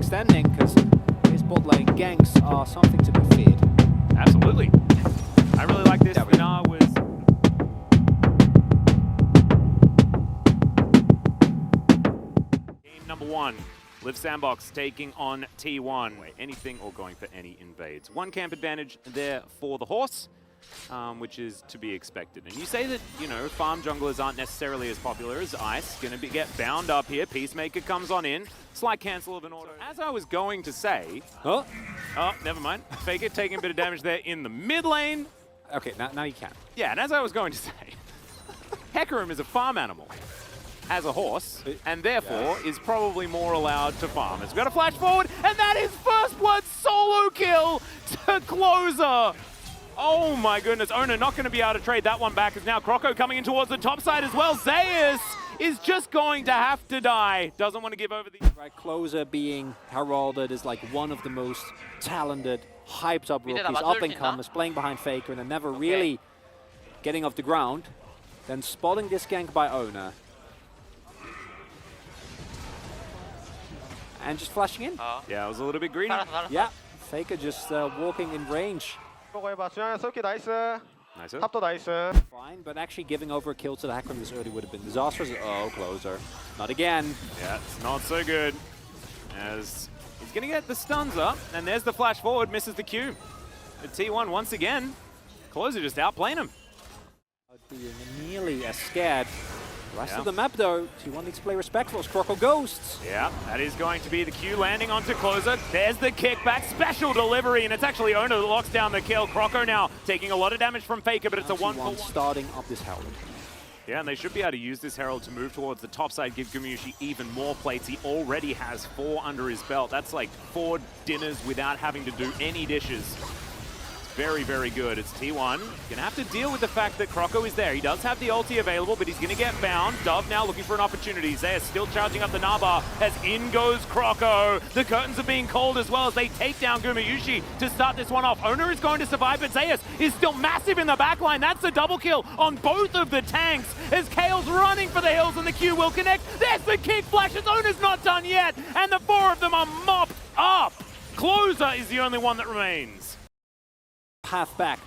overextending, because his bot lane ganks are something to be feared. Absolutely. I really like this. Vinar was... Game number 1. Liv Sandbox taking on T1. Anything or going for any invades. 1 camp advantage there for the horse, which is to be expected. And you say that, you know, farm junglers aren't necessarily as popular as Ice. Gonna get bound up here. Peacemaker comes on in. Slight cancel of an order. As I was going to say... Oh, never mind. Faker taking a bit of damage there in the mid lane. Okay, now you can. Yeah, and as I was going to say, Hecarim is a farm animal as a horse, and therefore is probably more allowed to farm. It's got a flash forward, and that is first blood solo kill to Clozer. Oh my goodness, Ona not going to be able to trade that one back, as now Croco coming in towards the top side as well. Zeus is just going to have to die. Doesn't want to give over the... Right, Clozer being heralded as like one of the most talented, hyped up rookies, up and comers, playing behind Faker, and then never really getting off the ground. Then spotting this gank by Ona. And just flashing in. Yeah, it was a little bit greedy. Yeah, Faker just walking in range. Nice. Fine, but actually giving over a kill to the Hecarim this early would have been disastrous. Oh, Clozer. Not again. Yeah, it's not so good. As he's going to get the stuns up, and there's the flash forward, misses the Q. The T1 once again. Clozer just outplaying him. Being nearly as scared. The rest of the map, though, T1 needs to play respectful as Croco Ghosts. Yeah, that is going to be the Q landing onto Clozer. There's the kickback, special delivery, and it's actually Ona that locks down the kill. Croco now taking a lot of damage from Faker, but it's a 1-for-1. Starting up this Herald. Yeah, and they should be able to use this Herald to move towards the top side, give Gumayusi even more plates. He already has 4 under his belt. That's like 4 dinners without having to do any dishes. Very, very good. It's T1. Gonna have to deal with the fact that Croco is there. He does have the ulti available, but he's gonna get bound. Dove now looking for an opportunity. Zeus still charging up the Naba as in goes Croco. The curtains are being called as well as they take down Gumayusi to start this one off. Ona is going to survive, but Zeus is still massive in the backline. That's a double kill on both of the tanks as Kale's running for the hills and the Q will connect. There's the kick flashes. Ona's not done yet, and the 4 of them are mopped up. Clozer is the only one that remains. Path back,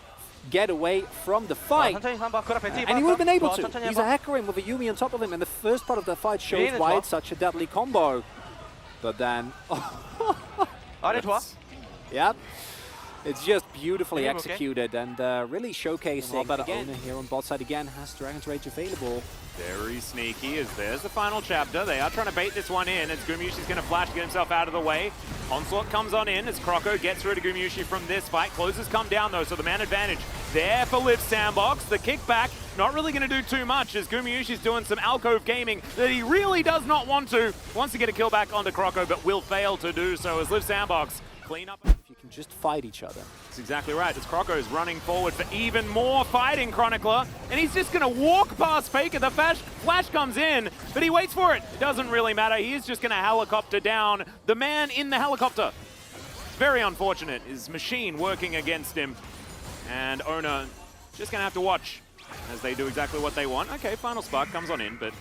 get away from the fight, and he would have been able to. He's a Hecarim with a Yuumi on top of him, and the first part of the fight shows why it's such a deadly combo. But then, yep, it's just beautifully executed and really showcasing again. Ona here on bot side again has Dragon's Rage available. Very sneaky as there's the final chapter. They are trying to bait this one in as Gumayusi's going to flash, get himself out of the way. Onslaught comes on in as Croco gets rid of Gumayusi from this fight. Closers come down though, so the man advantage there for Liv Sandbox. The kickback not really going to do too much as Gumayusi's doing some alcove gaming that he really does not want to. Wants to get a kill back onto Croco, but will fail to do so as Liv Sandbox clean up. If you can just fight each other. That's exactly right. As Croco's running forward for even more fighting, Chronicler, and he's just going to walk past Faker. The flash comes in, but he waits for it. It doesn't really matter. He is just going to helicopter down the man in the helicopter. It's very unfortunate. His machine working against him, and Ona just going to have to watch as they do exactly what they want. Okay, final spark comes on in, but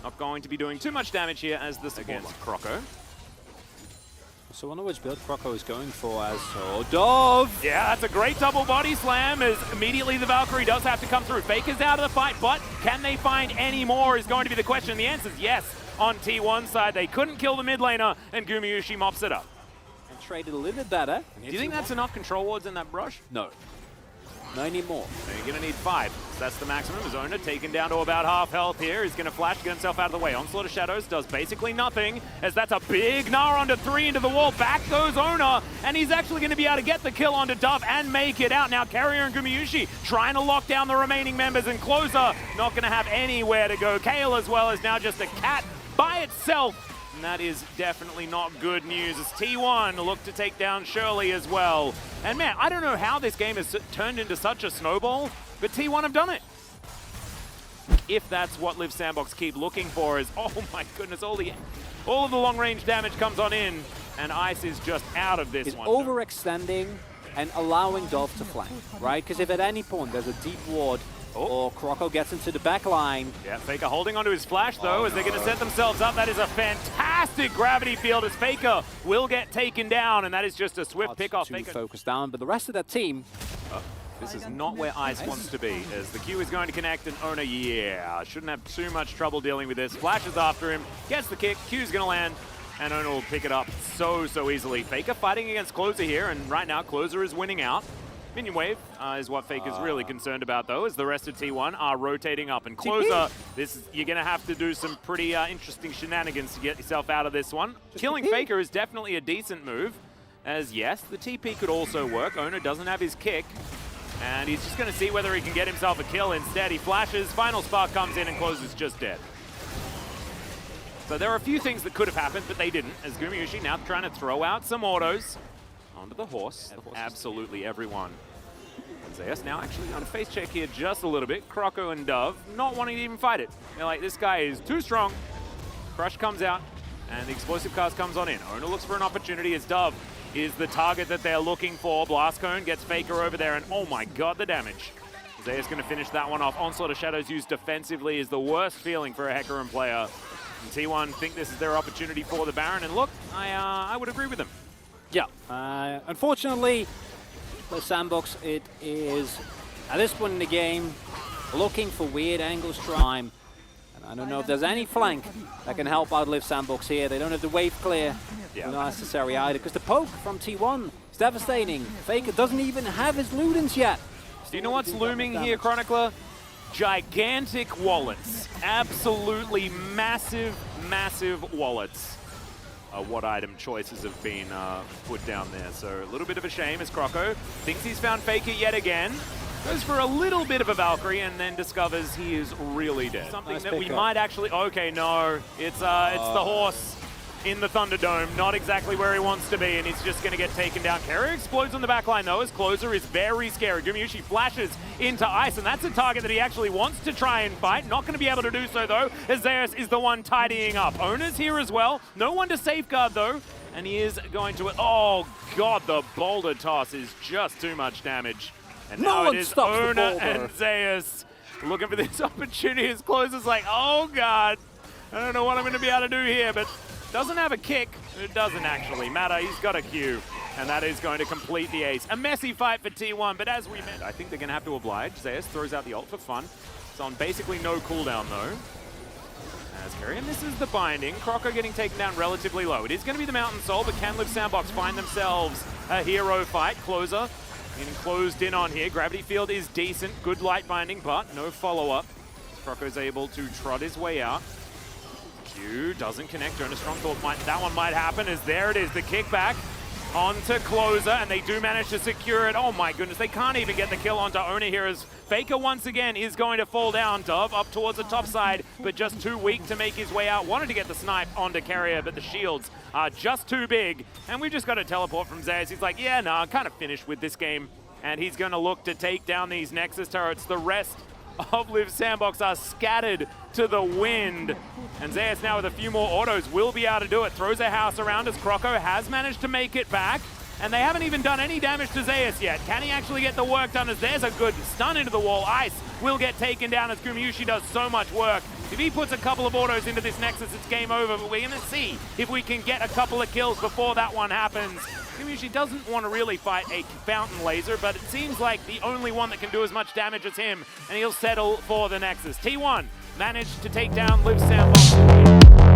not going to be doing too much damage here as this against Croco. So I wonder which build Croco is going for as Dove. Yeah, that's a great double body slam as immediately the Valkyrie does have to come through. Faker's out of the fight, but can they find any more is going to be the question. The answer is yes on T1 side. They couldn't kill the mid laner and Gumayusi mops it up. And traded a little bit better. Do you think that's enough control wards in that brush? No. No, I need more. So you're going to need 5. So that's the maximum. Zona taken down to about half health here. He's going to flash, get himself out of the way. Onslaught of Shadows does basically nothing as that's a big Gnar onto 3 into the wall. Back goes Ona, and he's actually going to be able to get the kill onto Dove and make it out. Now Carrier and Gumayusi trying to lock down the remaining members, and Clozer not going to have anywhere to go. Kale as well is now just a cat by itself. And that is definitely not good news as T1 look to take down Shirley as well. And man, I don't know how this game has turned into such a snowball, but T1 have done it. If that's what Liv Sandbox keep looking for is, oh my goodness, all of the long range damage comes on in, and Ice is just out of this one. Overextending and allowing Dove to flank, right? Because if at any point there's a deep ward Or Croco gets into the back line. Yeah, Faker holding onto his flash though, as they're going to set themselves up. That is a fantastic gravity field as Faker will get taken down, and that is just a swift pick off. Faker focus down, but the rest of that team. This is not where Ice wants to be, as the Q is going to connect, and Ona, shouldn't have too much trouble dealing with this. Flashes after him, gets the kick, Q's going to land, and Ona will pick it up so easily. Faker fighting against Clozer here, and right now Clozer is winning out. Minion wave is what Faker's really concerned about, though, as the rest of T1 are rotating up. And Clozer, you're going to have to do some pretty interesting shenanigans to get yourself out of this one. Killing Faker is definitely a decent move, as yes, the TP could also work. Ona doesn't have his kick. And he's just going to see whether he can get himself a kill. Instead, he flashes, final spark comes in, and Clozer's just dead. So there are a few things that could have happened, but they didn't, as Gumayusi now trying to throw out some autos onto the horse. Absolutely everyone. And Zeus now actually on a face check here just a little bit. Croco and Dove not wanting to even fight it. They're like, this guy is too strong. Crush comes out, and the explosive cast comes on in. Ona looks for an opportunity as Dove is the target that they're looking for. Blast Cone gets Faker over there, and oh my god, the damage. Zeus going to finish that one off. Onslaught of Shadows used defensively is the worst feeling for a Hecarim player. And T1 think this is their opportunity for the Baron, and look, I would agree with them. Yeah, unfortunately, the Sandbox, it is, at this point in the game, looking for weird angles time. And I don't know if there's any flank that can help outlive Sandbox here. They don't have the wave clear. Not necessary either, because the poke from T1 is devastating. Faker doesn't even have his Ludens yet. Do you know what's looming here, Chronicler? Gigantic wallets. Absolutely massive wallets. What item choices have been put down there. So a little bit of a shame as Croco thinks he's found Faker yet again. Goes for a little bit of a Valkyrie and then discovers he is really dead. Something that we might actually... Okay, no. It's the horse in the Thunderdome. Not exactly where he wants to be, and he's just going to get taken down. Carrier explodes on the backline, though, as Clozer is very scary. Gumayusi flashes into Ice, and that's a target that he actually wants to try and fight. Not going to be able to do so, though, as Zeus is the one tidying up. Ona's here as well. No one to safeguard, though, and he is going to... Oh, God, the boulder toss is just too much damage. And now it is Ona and Zeus looking for this opportunity as Clozer's like, oh, God, I don't know what I'm going to be able to do here, but... Doesn't have a kick. It doesn't actually matter. He's got a Q, and that is going to complete the ace. A messy fight for T1, but as we mentioned, I think they're going to have to oblige. Zeus throws out the ult for fun. It's on basically no cooldown, though. As Carrier misses the binding, Croco getting taken down relatively low. It is going to be the Mountain Soul, but can Live Sandbox find themselves a hero fight? Clozer getting closed in on here. Gravity Field is decent. Good light binding, but no follow-up. Croco's able to trot his way out. Q doesn't connect. Jonah Strong thought that one might happen, as there it is, the kickback onto Clozer, and they do manage to secure it. Oh my goodness, they can't even get the kill onto Ona here, as Faker once again is going to fall down. Dove up towards the top side, but just too weak to make his way out. Wanted to get the snipe onto Carrier, but the shields are just too big, and we just got a teleport from Zeus. He's like, yeah, nah, I'm kind of finished with this game, and he's going to look to take down these Nexus turrets. The rest of Live Sandbox are scattered to the wind. And Zeus now with a few more autos will be able to do it. Throws a house around as Croco has managed to make it back. And they haven't even done any damage to Zeus yet. Can he actually get the work done, as there's a good stun into the wall? Ice will get taken down as Gumayusi does so much work. If he puts a couple of autos into this Nexus, it's game over, but we're going to see if we can get a couple of kills before that one happens. Gumayusi doesn't want to really fight a fountain laser, but it seems like the only one that can do as much damage as him, and he'll settle for the Nexus. T1 managed to take down Live Sandbox.